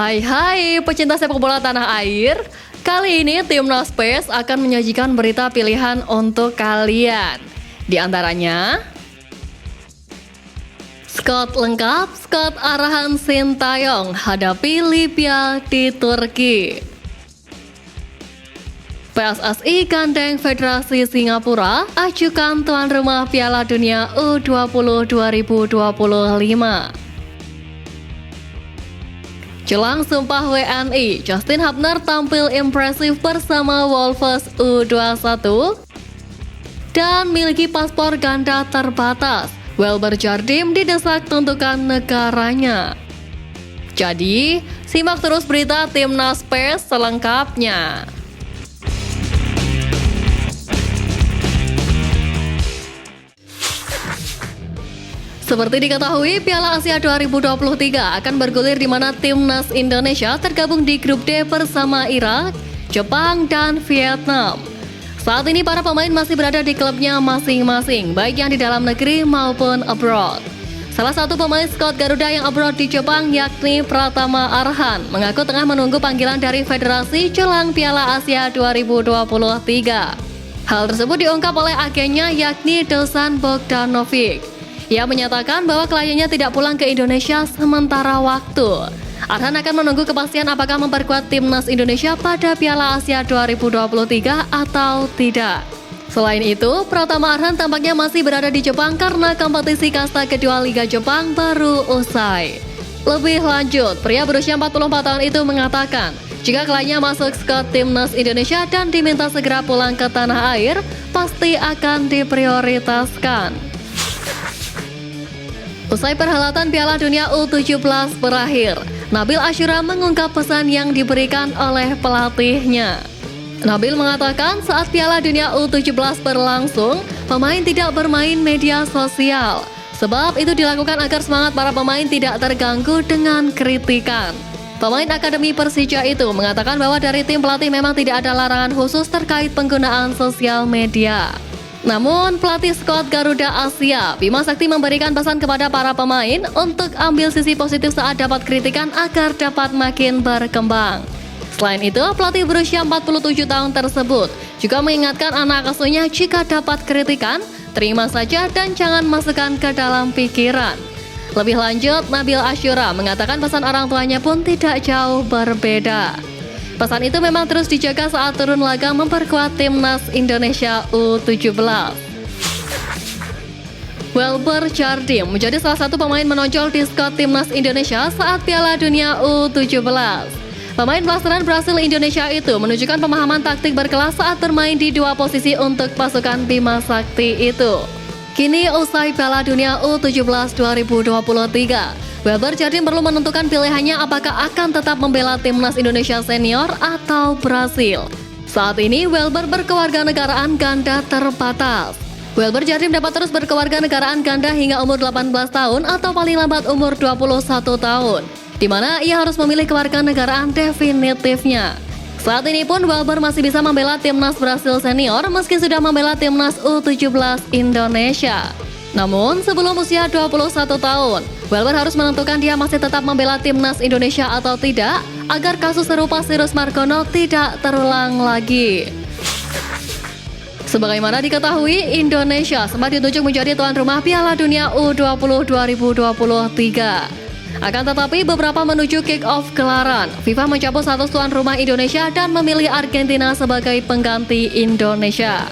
Hai pecinta sepak bola tanah air. Kali ini Timnas PES akan menyajikan berita pilihan untuk kalian. Di antaranya squad lengkap, squad arahan Sintayong hadapi Libya di Turki. PSSI gandeng Federasi Singapura ajukan tuan rumah Piala Dunia U20 2025. Jelang Sumpah WNI, Justin Hubner tampil impresif bersama Wolves U21 dan miliki paspor ganda terbatas. Welber Jardim didesak tentukan negaranya. Jadi, simak terus berita Timnas PES selengkapnya. Seperti diketahui, Piala Asia 2023 akan bergulir di mana Timnas Indonesia tergabung di grup D bersama Irak, Jepang, dan Vietnam. Saat ini para pemain masih berada di klubnya masing-masing, baik yang di dalam negeri maupun abroad. Salah satu pemain skuad Garuda yang abroad di Jepang yakni Pratama Arhan mengaku tengah menunggu panggilan dari Federasi jelang Piala Asia 2023. Hal tersebut diungkap oleh agennya yakni Dusan Bogdanovic. Ia menyatakan bahwa kliennya tidak pulang ke Indonesia sementara waktu. Arhan akan menunggu kepastian apakah memperkuat Timnas Indonesia pada Piala Asia 2023 atau tidak. Selain itu, Pratama Arhan tampaknya masih berada di Jepang karena kompetisi kasta kedua Liga Jepang baru usai. Lebih lanjut, pria berusia 44 tahun itu mengatakan, jika kliennya masuk skuad Timnas Indonesia dan diminta segera pulang ke tanah air, pasti akan diprioritaskan. Usai perhelatan Piala Dunia U17 berakhir, Nabil Asyura mengungkap pesan yang diberikan oleh pelatihnya. Nabil mengatakan saat Piala Dunia U17 berlangsung, pemain tidak bermain media sosial. Sebab itu dilakukan agar semangat para pemain tidak terganggu dengan kritikan. Pemain Akademi Persija itu mengatakan bahwa dari tim pelatih memang tidak ada larangan khusus terkait penggunaan sosial media. Namun, pelatih skuad Garuda Asia, Bima Sakti memberikan pesan kepada para pemain untuk ambil sisi positif saat dapat kritikan agar dapat makin berkembang. Selain itu, pelatih berusia 47 tahun tersebut juga mengingatkan anak asuhnya jika dapat kritikan, terima saja dan jangan masukkan ke dalam pikiran. Lebih lanjut, Nabil Asyura mengatakan pesan orang tuanya pun tidak jauh berbeda. Pesan itu memang terus dijaga saat turun laga memperkuat Timnas Indonesia U17. Welber Jardim menjadi salah satu pemain menonjol di skuad Timnas Indonesia saat Piala Dunia U17. Pemain pelastaran Brasil Indonesia itu menunjukkan pemahaman taktik berkelas saat bermain di dua posisi untuk pasukan Bima Sakti itu. Kini usai Piala Dunia U17 2023, Welber Jardim perlu menentukan pilihannya apakah akan tetap membela Timnas Indonesia senior atau Brasil. Saat ini Welber berkewarganegaraan ganda terbatas. Welber Jardim dapat terus berkewarganegaraan ganda hingga umur 18 tahun atau paling lambat umur 21 tahun, di mana ia harus memilih kewarganegaraan definitifnya. Saat ini pun Welber masih bisa membela Timnas Brasil senior meski sudah membela Timnas U17 Indonesia. Namun, sebelum usia 21 tahun, Welber harus menentukan dia masih tetap membela Timnas Indonesia atau tidak, agar kasus serupa Sirus Margono tidak terulang lagi. Sebagaimana diketahui, Indonesia sempat ditunjuk menjadi tuan rumah Piala Dunia U20 2023. Akan tetapi, beberapa menuju kick-off gelaran, FIFA mencabut status tuan rumah Indonesia dan memilih Argentina sebagai pengganti Indonesia.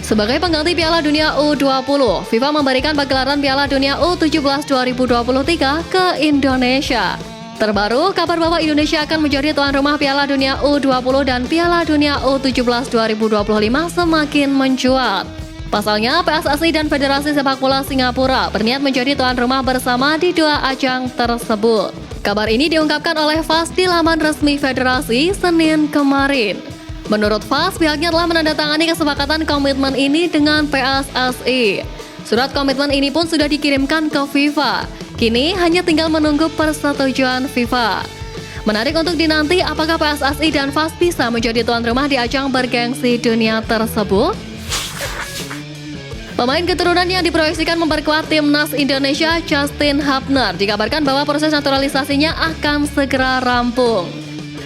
Sebagai pengganti Piala Dunia U20, FIFA memberikan pagelaran Piala Dunia U17 2023 ke Indonesia. Terbaru, kabar bahwa Indonesia akan menjadi tuan rumah Piala Dunia U20 dan Piala Dunia U17 2025 semakin mencuat. Pasalnya, PSSI dan Federasi Sepak Bola Singapura berniat menjadi tuan rumah bersama di dua ajang tersebut. Kabar ini diungkapkan oleh FAS di laman resmi Federasi Senin kemarin. Menurut FAS, pihaknya telah menandatangani kesepakatan komitmen ini dengan PSSI. Surat komitmen ini pun sudah dikirimkan ke FIFA. Kini hanya tinggal menunggu persetujuan FIFA. Menarik untuk dinanti apakah PSSI dan FAS bisa menjadi tuan rumah di ajang bergengsi dunia tersebut. Pemain keturunan yang diproyeksikan memperkuat timnas Indonesia, Justin Hubner, dikabarkan bahwa proses naturalisasinya akan segera rampung.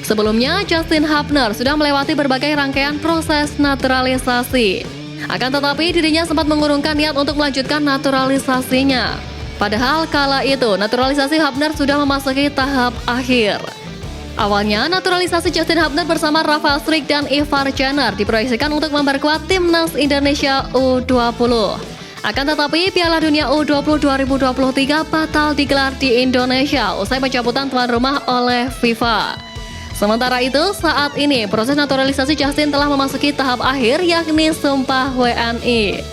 Sebelumnya, Justin Hubner sudah melewati berbagai rangkaian proses naturalisasi. Akan tetapi, dirinya sempat mengurungkan niat untuk melanjutkan naturalisasinya. Padahal kala itu, naturalisasi Hubner sudah memasuki tahap akhir. Awalnya, naturalisasi Justin Hubner bersama Rafael Struijk dan Ivar Jenner diproyeksikan untuk memperkuat timnas Indonesia U20. Akan tetapi, Piala Dunia U20 2023 batal digelar di Indonesia usai pencabutan tuan rumah oleh FIFA. Sementara itu, saat ini proses naturalisasi Justin telah memasuki tahap akhir, yakni sumpah WNI.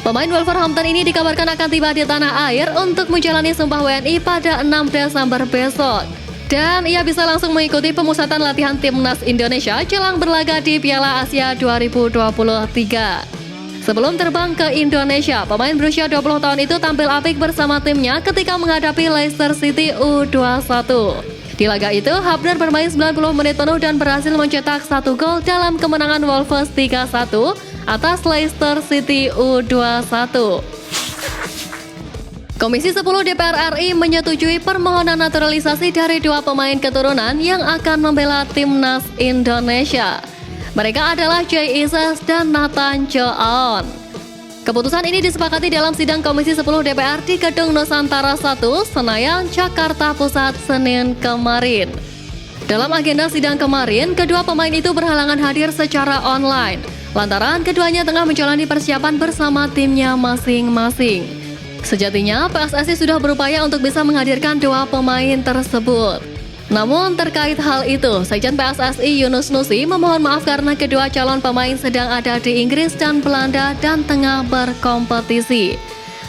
Pemain Wolverhampton ini dikabarkan akan tiba di tanah air untuk menjalani sumpah WNI pada 6 Desember besok. Dan ia bisa langsung mengikuti pemusatan latihan timnas Indonesia jelang berlaga di Piala Asia 2023. Sebelum terbang ke Indonesia, pemain berusia 20 tahun itu tampil apik bersama timnya ketika menghadapi Leicester City U21. Di laga itu, Hubner bermain 90 menit penuh dan berhasil mencetak 1 gol dalam kemenangan Wolves 3-1 atas Leicester City U21. Komisi 10 DPR RI menyetujui permohonan naturalisasi dari 2 pemain keturunan yang akan membela timnas Indonesia. Mereka adalah Jay Ises dan Nathan Choaon. Keputusan ini disepakati dalam sidang Komisi 10 DPR di Gedung Nusantara 1, Senayan, Jakarta Pusat, Senin kemarin. Dalam agenda sidang kemarin, kedua pemain itu berhalangan hadir secara online, lantaran keduanya tengah menjalani persiapan bersama timnya masing-masing. Sejatinya, PSSI sudah berupaya untuk bisa menghadirkan 2 pemain tersebut. Namun terkait hal itu, Sekjen PSSI Yunus Nusi memohon maaf karena kedua calon pemain sedang ada di Inggris dan Belanda dan tengah berkompetisi.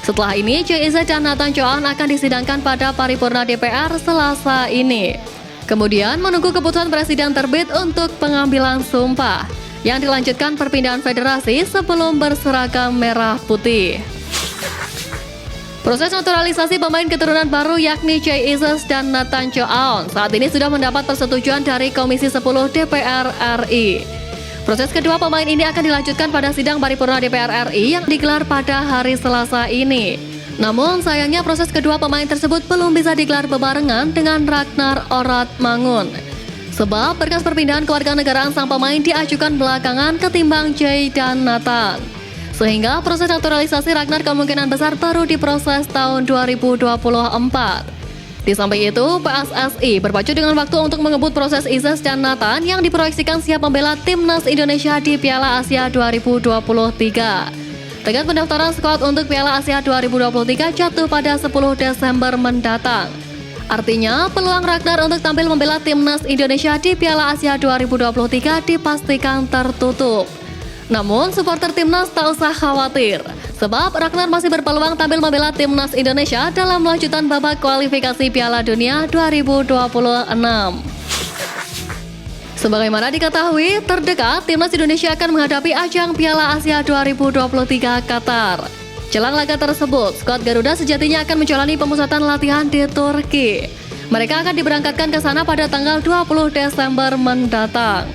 Setelah ini, Jay Ises dan Nathan Choaon akan disidangkan pada paripurna DPR Selasa ini. Kemudian menunggu keputusan Presiden terbit untuk pengambilan sumpah, yang dilanjutkan perpindahan federasi sebelum berseragam merah putih. Proses naturalisasi pemain keturunan baru yakni Jay Ises dan Nathan Choaon saat ini sudah mendapat persetujuan dari Komisi 10 DPR RI. Proses kedua pemain ini akan dilanjutkan pada sidang paripurna DPR RI yang digelar pada hari Selasa ini. Namun sayangnya proses kedua pemain tersebut belum bisa digelar bebarengan dengan Ragnar Oratmangun. Sebab berkas perpindahan kewarganegaraan sang pemain diajukan belakangan ketimbang Jay dan Nathan. Sehingga proses naturalisasi Ragnar kemungkinan besar baru diproses tahun 2024. Di samping itu, PSSI berpacu dengan waktu untuk mengebut proses Ises dan Nathan yang diproyeksikan siap membela timnas Indonesia di Piala Asia 2023. Dengan pendaftaran skuad untuk Piala Asia 2023 jatuh pada 10 Desember mendatang. Artinya, peluang Ragnar untuk tampil membela timnas Indonesia di Piala Asia 2023 dipastikan tertutup. Namun, supporter timnas tak usah khawatir, sebab Ragnar masih berpeluang tampil membela timnas Indonesia dalam lanjutan babak kualifikasi Piala Dunia 2026. Sebagaimana diketahui, terdekat timnas Indonesia akan menghadapi ajang Piala Asia 2023 Qatar. Jelang laga tersebut, skuad Garuda sejatinya akan menjalani pemusatan latihan di Turki. Mereka akan diberangkatkan ke sana pada tanggal 20 Desember mendatang.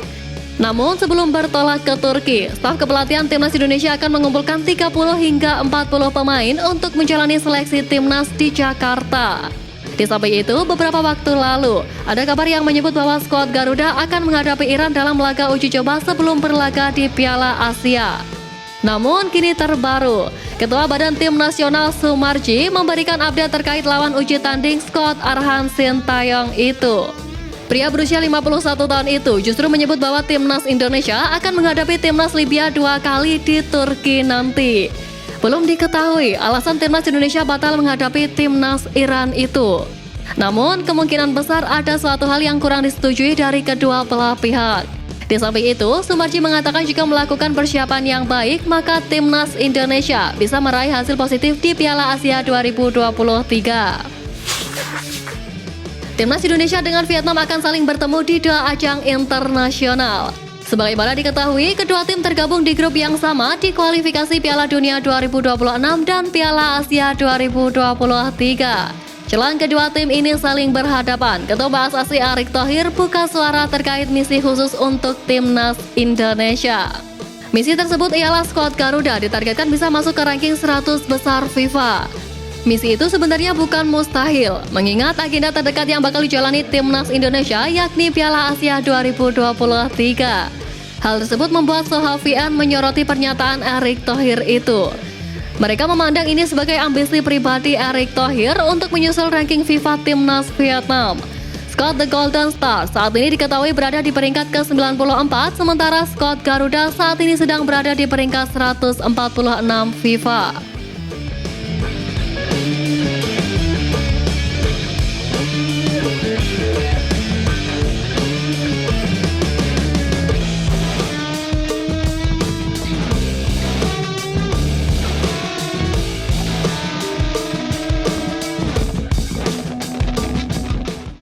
Namun sebelum bertolak ke Turki, staf kepelatihan timnas Indonesia akan mengumpulkan 30 hingga 40 pemain untuk menjalani seleksi timnas di Jakarta. Di samping itu, beberapa waktu lalu, ada kabar yang menyebut bahwa skuad Garuda akan menghadapi Iran dalam laga uji coba sebelum berlaga di Piala Asia. Namun kini terbaru, Ketua Badan Tim Nasional Sumarji memberikan update terkait lawan uji tanding skuad Arhan Sintayong itu. Pria berusia 51 tahun itu justru menyebut bahwa timnas Indonesia akan menghadapi timnas Libya 2 kali di Turki nanti. Belum diketahui alasan timnas Indonesia batal menghadapi timnas Iran itu. Namun kemungkinan besar ada suatu hal yang kurang disetujui dari kedua belah pihak. Di samping itu, Sumarji mengatakan jika melakukan persiapan yang baik, maka timnas Indonesia bisa meraih hasil positif di Piala Asia 2023. Timnas Indonesia dengan Vietnam akan saling bertemu di 2 ajang internasional. Sebagaimana diketahui, kedua tim tergabung di grup yang sama di kualifikasi Piala Dunia 2026 dan Piala Asia 2023. Jelang kedua tim ini saling berhadapan, Ketua PSSI Erick Thohir buka suara terkait misi khusus untuk Timnas Indonesia. Misi tersebut ialah skuad Garuda ditargetkan bisa masuk ke ranking 100 besar FIFA. Misi itu sebenarnya bukan mustahil, mengingat agenda terdekat yang bakal dijalani Timnas Indonesia yakni Piala Asia 2023. Hal tersebut membuat Sohavian menyoroti pernyataan Erick Thohir itu. Mereka memandang ini sebagai ambisi pribadi Erick Thohir untuk menyusul ranking FIFA Timnas Vietnam. Skuad The Golden Star saat ini diketahui berada di peringkat ke-94, sementara skuad Garuda saat ini sedang berada di peringkat 146 FIFA.